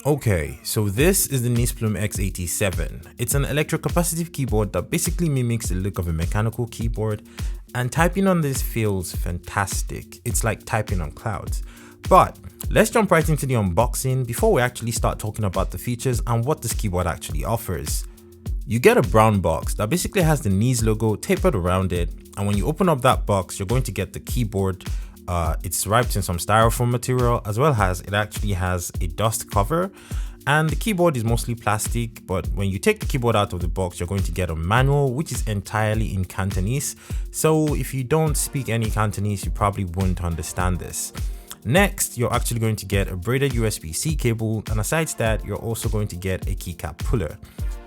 Okay, so this is the Niz Plum x87. It's an electro-capacitive keyboard that basically mimics the look of a mechanical keyboard, and typing on this feels fantastic. It's like typing on clouds. But let's jump right into the unboxing before we actually start talking about the features and what this keyboard actually offers. You get a brown box that basically has the Niz logo tapered around it, and when you open up that box, you're going to get the keyboard. It's wrapped in some styrofoam material, as well as it actually has a dust cover, and the keyboard is mostly plastic. But when you take the keyboard out of the box, you're going to get a manual which is entirely in Cantonese, so if you don't speak any Cantonese, you probably won't understand this. Next, you're actually going to get a braided USB-C cable, and aside that, you're also going to get a keycap puller.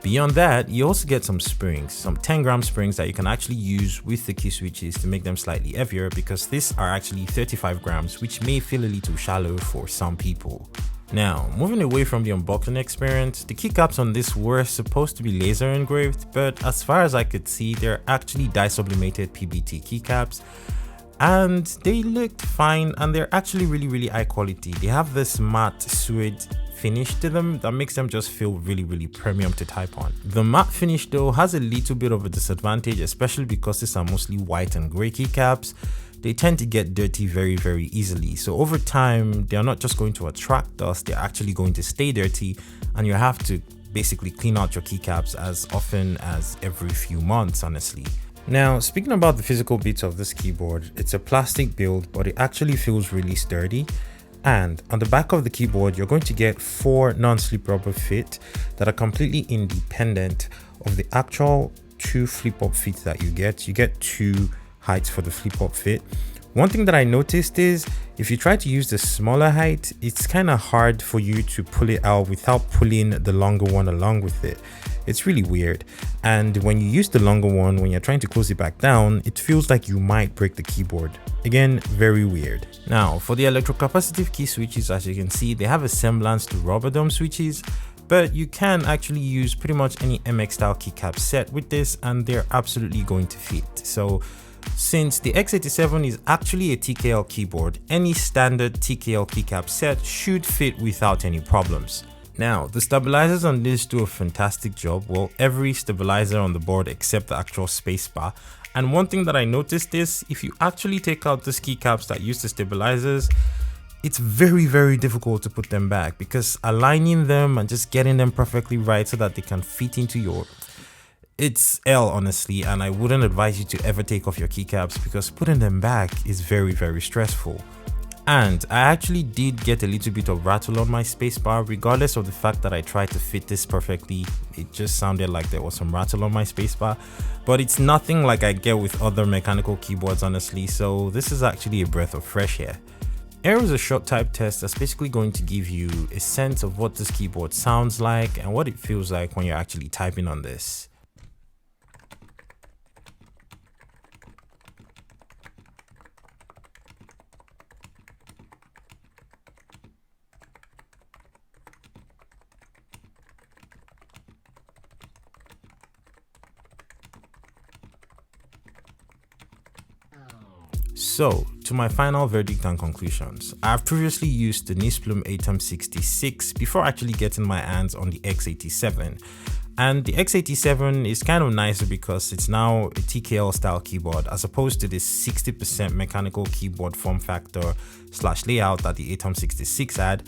Beyond that, you also get some springs, some 10-gram springs that you can actually use with the key switches to make them slightly heavier, because these are actually 35 grams, which may feel a little shallow for some people. Now, moving away from the unboxing experience, the keycaps on this were supposed to be laser engraved, but as far as I could see, they're actually dye sublimated PBT keycaps. And they looked fine, and they're actually really high quality. They have this matte suede finish to them that makes them just feel really premium to type on. The matte finish though has a little bit of a disadvantage, especially because these are mostly white and gray keycaps. They tend to get dirty very easily, so over time they're not just going to attract dust, they're actually going to stay dirty, and you have to basically clean out your keycaps as often as every few months, honestly. Now, speaking about the physical bits of this keyboard, it's a plastic build, but it actually feels really sturdy. And on the back of the keyboard, you're going to get 4 non-slip rubber feet that are completely independent of the actual 2 flip-up feet that you get. You get 2 heights for the flip-up feet. One thing that I noticed is if you try to use the smaller height, it's kind of hard for you to pull it out without pulling the longer one along with it. It's really weird, and when you use the longer one, when you're trying to close it back down, it feels like you might break the keyboard. Again, very weird. Now, for the electro-capacitive key switches, as you can see, they have a semblance to rubber dome switches, but you can actually use pretty much any MX style keycap set with this, and they're absolutely going to fit. So since the x87 is actually a TKL keyboard, any standard TKL keycap set should fit without any problems. Now, the stabilizers on this do a fantastic job. Well, every stabilizer on the board except the actual spacebar. And one thing that I noticed is if you actually take out these keycaps that use the stabilizers, it's very difficult to put them back, because aligning them and just getting them perfectly right so that they can fit into your... It's hell, honestly, and I wouldn't advise you to ever take off your keycaps, because putting them back is very stressful. And I actually did get a little bit of rattle on my spacebar, regardless of the fact that I tried to fit this perfectly. It just sounded like there was some rattle on my spacebar, but it's nothing like I get with other mechanical keyboards, honestly, so this is actually a breath of fresh air. Here is a short type test that's basically going to give you a sense of what this keyboard sounds like and what it feels like when you're actually typing on this. So, to my final verdict and conclusions. I've previously used the Niz Plum x86 before actually getting my hands on the x87. And the x87 is kind of nicer because it's now a TKL style keyboard as opposed to this 60% mechanical keyboard form factor / layout that the ATOM66 had.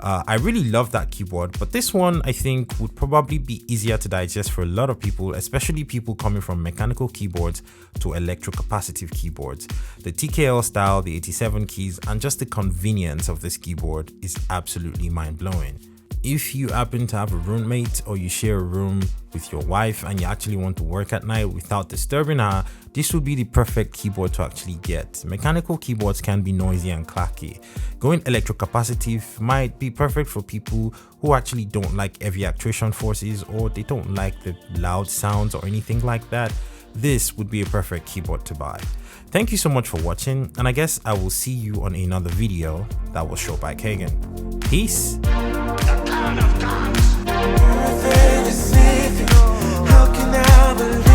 I really love that keyboard, but this one I think would probably be easier to digest for a lot of people, especially people coming from mechanical keyboards to electro-capacitive keyboards. The TKL style, the 87 keys, and just the convenience of this keyboard is absolutely mind-blowing. If you happen to have a roommate or you share a room with your wife and you actually want to work at night without disturbing her, this would be the perfect keyboard to actually get. Mechanical keyboards can be noisy and clacky. Going electro-capacitive might be perfect for people who actually don't like heavy actuation forces, or they don't like the loud sounds or anything like that. This would be a perfect keyboard to buy. Thank you so much for watching, and I guess I will see you on another video that was shot by Kagan. Peace! How can I believe